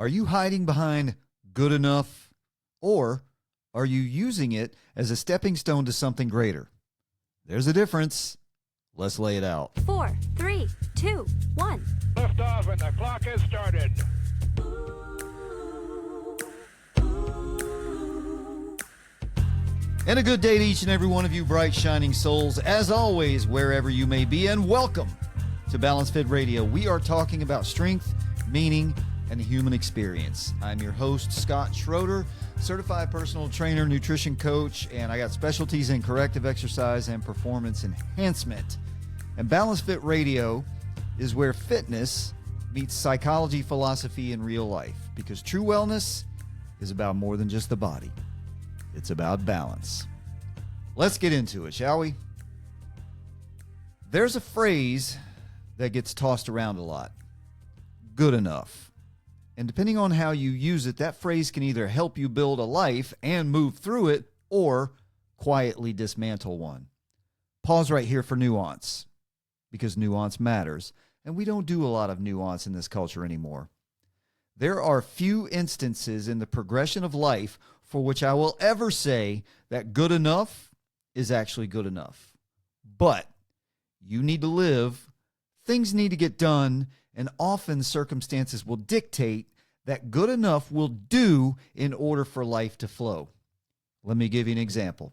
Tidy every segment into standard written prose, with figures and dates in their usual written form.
Are you hiding behind good enough, or are you using it as a stepping stone to something greater? There's a difference. Let's lay it out. 4, 3, 2, 1. Lift off and the clock has started. And a good day to each and every one of you bright, shining souls, as always, wherever you may be, and welcome to balanceFIT Radio. We are talking about strength, meaning, and the human experience. I'm your host, Scott Schroeder, certified personal trainer, nutrition coach, and I got specialties in corrective exercise and performance enhancement. And balanceFIT Radio is where fitness meets psychology, philosophy, and real life, because true wellness is about more than just the body. It's about balance. Let's get into it, shall we? There's a phrase that gets tossed around a lot. Good enough. And depending on how you use it, that phrase can either help you build a life and move through it, or quietly dismantle one. Pause right here for nuance, because nuance matters, and we don't do a lot of nuance in this culture anymore. There are few instances in the progression of life for which I will ever say that good enough is actually good enough. But you need to live, things need to get done, and often circumstances will dictate that good enough will do in order for life to flow. Let me give you an example.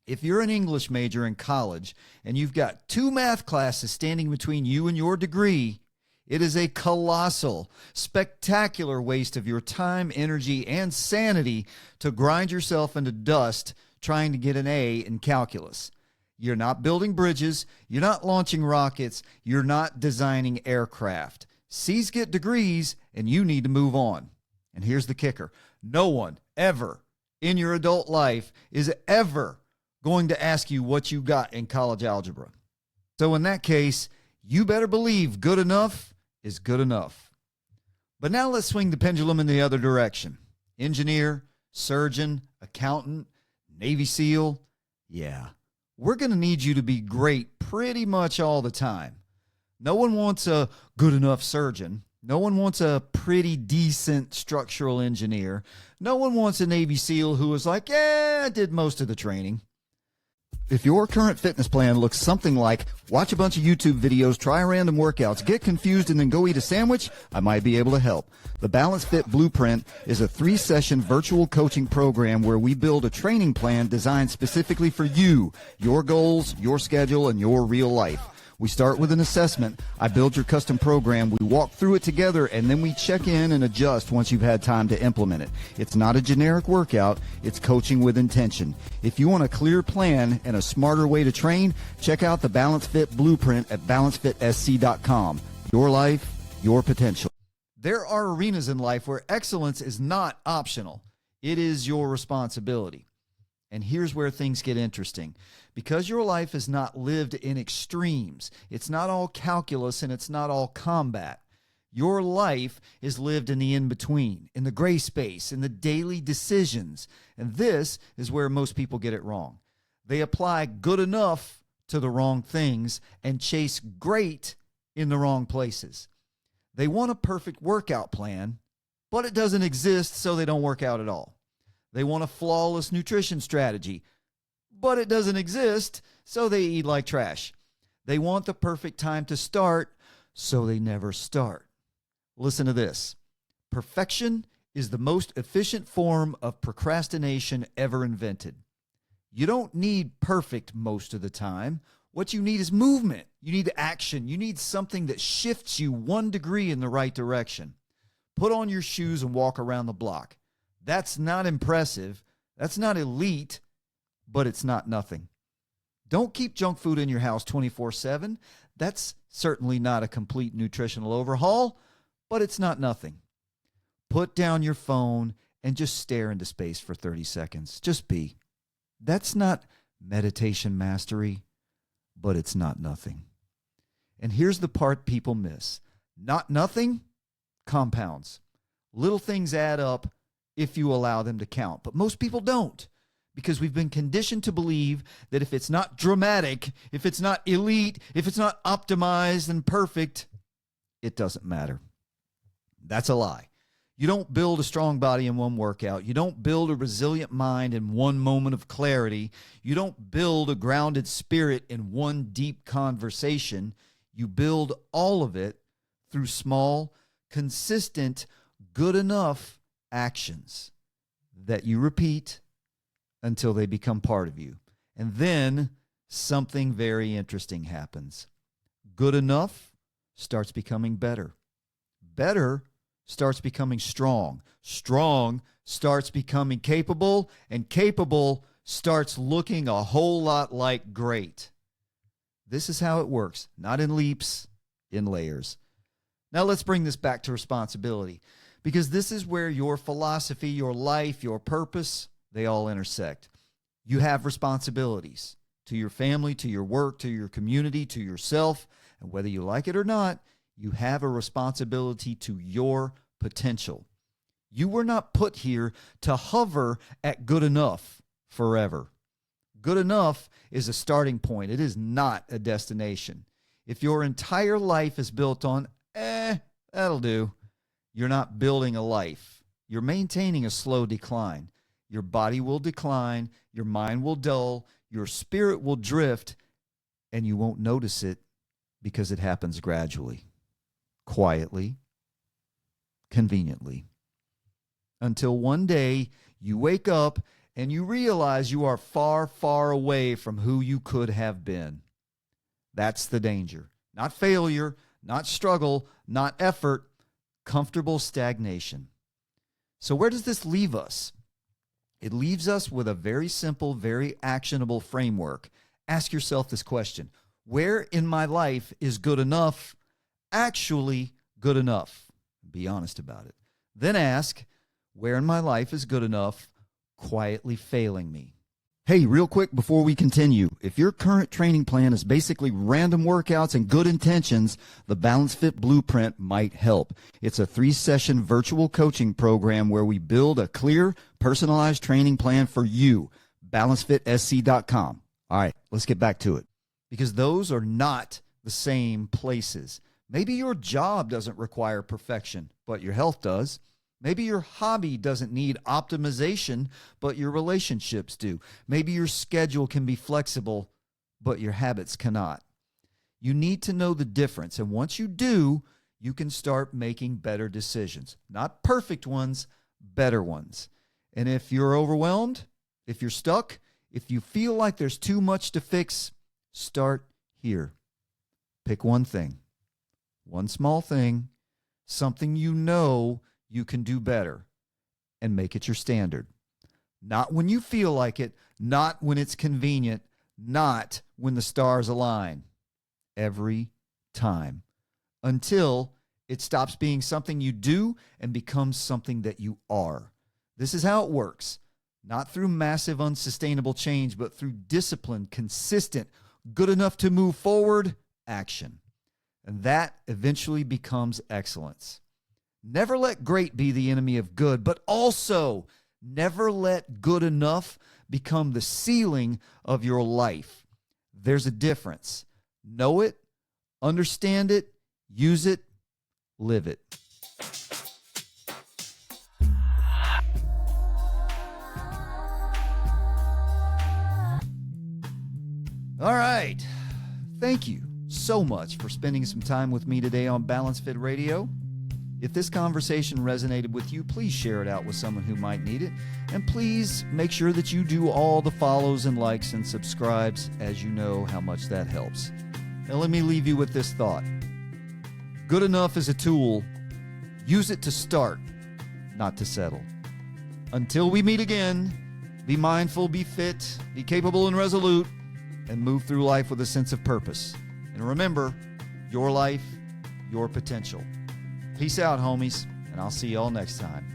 If you're an English major in college and you've got 2 math classes standing between you and your degree, it is a colossal, spectacular waste of your time, energy, and sanity to grind yourself into dust trying to get an A in calculus. You're not building bridges, you're not launching rockets, you're not designing aircraft. C's get degrees, and you need to move on. And here's the kicker. No one ever in your adult life is ever going to ask you what you got in college algebra. So in that case, you better believe good enough is good enough. But now let's swing the pendulum in the other direction. Engineer, surgeon, accountant, Navy SEAL. Yeah, we're going to need you to be great pretty much all the time. No one wants a good enough surgeon. No one wants a pretty decent structural engineer. No one wants a Navy SEAL who is like, yeah, I did most of the training. If your current fitness plan looks something like watch a bunch of YouTube videos, try random workouts, get confused, and then go eat a sandwich, I might be able to help. The balanceFIT Blueprint is a 3-session virtual coaching program where we build a training plan designed specifically for you, your goals, your schedule, and your real life. We start with an assessment. I build your custom program. We walk through it together, and then we check in and adjust once you've had time to implement it. It's not a generic workout. It's coaching with intention. If you want a clear plan and a smarter way to train, check out the balanceFIT Blueprint at balancefitsc.com. Your life, your potential. There are arenas in life where excellence is not optional. It is your responsibility. And here's where things get interesting. Because your life is not lived in extremes, it's not all calculus and it's not all combat. Your life is lived in the in-between, in the gray space, in the daily decisions. And this is where most people get it wrong. They apply good enough to the wrong things and chase great in the wrong places. They want a perfect workout plan, but it doesn't exist, so they don't work out at all. They want a flawless nutrition strategy, but it doesn't exist, so they eat like trash. They want the perfect time to start, so they never start. Listen to this. Perfection is the most efficient form of procrastination ever invented. You don't need perfect most of the time. What you need is movement. You need action. You need something that shifts you 1 degree in the right direction. Put on your shoes and walk around the block. That's not impressive. That's not elite, but it's not nothing. Don't keep junk food in your house 24/7. That's certainly not a complete nutritional overhaul, but it's not nothing. Put down your phone and just stare into space for 30 seconds. Just be. That's not meditation mastery, but it's not nothing. And here's the part people miss. Not nothing compounds. Little things add up if you allow them to count. But most people don't, because we've been conditioned to believe that if it's not dramatic, if it's not elite, if it's not optimized and perfect, it doesn't matter. That's a lie. You don't build a strong body in one workout. You don't build a resilient mind in one moment of clarity. You don't build a grounded spirit in one deep conversation. You build all of it through small, consistent, good enough actions that you repeat until they become part of you. And then something very interesting happens. Good enough starts becoming better. Better starts becoming strong. Strong starts becoming capable, and capable starts looking a whole lot like great. This is how it works, not in leaps, in layers. Now let's bring this back to responsibility, because this is where your philosophy, your life, your purpose, they all intersect. You have responsibilities to your family, to your work, to your community, to yourself, and whether you like it or not, you have a responsibility to your potential. You were not put here to hover at good enough forever. Good enough is a starting point. It is not a destination. If your entire life is built on, that'll do, you're not building a life. You're maintaining a slow decline. Your body will decline, your mind will dull, your spirit will drift, and you won't notice it because it happens gradually, quietly, conveniently, until one day you wake up and you realize you are far, far away from who you could have been. That's the danger. Not failure, not struggle, not effort, comfortable stagnation. So where does this leave us? It leaves us with a very simple, very actionable framework. Ask yourself this question: where in my life is good enough actually good enough? Be honest about it. Then ask, where in my life is good enough quietly failing me? Hey, real quick before we continue, if your current training plan is basically random workouts and good intentions, the balanceFIT Blueprint might help. It's a 3-session virtual coaching program where we build a clear, personalized training plan for you. balanceFITSC.com. All right, let's get back to it. Because those are not the same places. Maybe your job doesn't require perfection, but your health does. Maybe your hobby doesn't need optimization, but your relationships do. Maybe your schedule can be flexible, but your habits cannot. You need to know the difference, and once you do, you can start making better decisions. Not perfect ones, better ones. And if you're overwhelmed, if you're stuck, if you feel like there's too much to fix, start here. Pick one thing, one small thing, something you know you can do better, and make it your standard. Not when you feel like it, not when it's convenient, not when the stars align. Every time. Until it stops being something you do and becomes something that you are. This is how it works. Not through massive unsustainable change, but through disciplined, consistent, good enough to move forward action. And that eventually becomes excellence. Never let great be the enemy of good, but also never let good enough become the ceiling of your life. There's a difference. Know it, understand it, use it, live it. All right. Thank you so much for spending some time with me today on balanceFIT Radio. If this conversation resonated with you, please share it out with someone who might need it. And please make sure that you do all the follows and likes and subscribes, as you know how much that helps. Now let me leave you with this thought. Good enough is a tool. Use it to start, not to settle. Until we meet again, be mindful, be fit, be capable and resolute, and move through life with a sense of purpose. And remember, your life, your potential. Peace out, homies, and I'll see y'all next time.